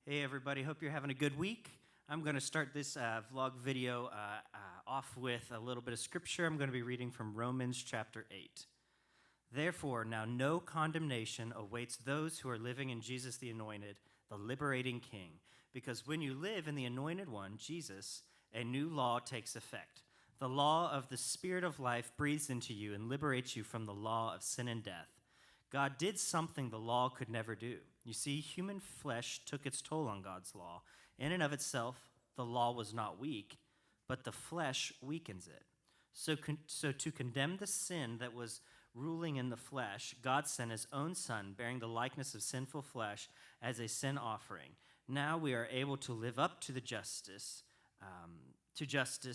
Hey everybody, hope you're having a good week. I'm going to start this vlog video off with a little bit of scripture. I'm going to be reading from Romans chapter 8. Therefore, now no condemnation awaits those who are living in Jesus the Anointed, the liberating King. Because when you live in the Anointed One, Jesus, a new law takes effect. The law of the Spirit of life breathes into you and liberates you from the law of sin and death. God did something the law could never do. You see, human flesh took its toll on God's law. In and of itself, the law was not weak, but the flesh weakens it. So to condemn the sin that was ruling in the flesh, God sent his own Son, bearing the likeness of sinful flesh, as a sin offering. Now we are able to live up to the justice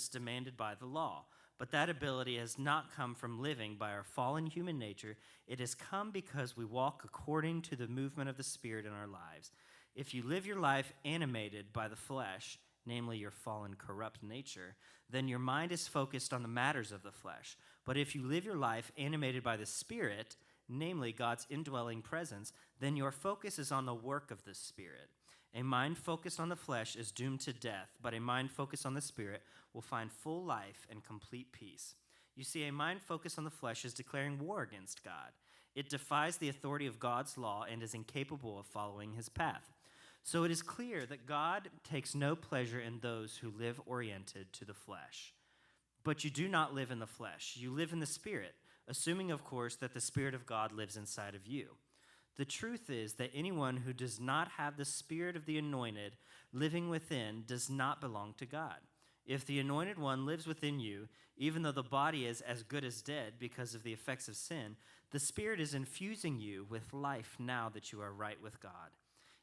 demanded by the law. But that ability has not come from living by our fallen human nature. It has come because we walk according to the movement of the Spirit in our lives. If you live your life animated by the flesh, namely your fallen, corrupt nature, then your mind is focused on the matters of the flesh. But if you live your life animated by the Spirit, namely God's indwelling presence, then your focus is on the work of the Spirit. A mind focused on the flesh is doomed to death, but a mind focused on the Spirit will find full life and complete peace. You see, a mind focused on the flesh is declaring war against God. It defies the authority of God's law and is incapable of following his path. So it is clear that God takes no pleasure in those who live oriented to the flesh. But you do not live in the flesh. You live in the Spirit, assuming, of course, that the Spirit of God lives inside of you. The truth is that anyone who does not have the Spirit of the Anointed living within does not belong to God. If the Anointed One lives within you, even though the body is as good as dead because of the effects of sin, the Spirit is infusing you with life now that you are right with God.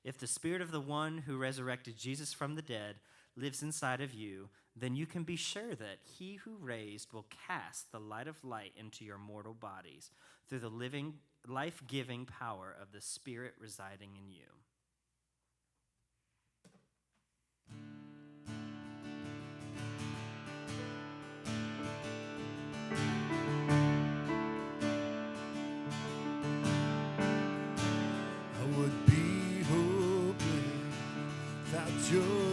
If the Spirit of the one who resurrected Jesus from the dead lives inside of you, then you can be sure that he who raised will cast the light of light into your mortal bodies through the living, life-giving power of the Spirit residing in you. I would be hopeless without your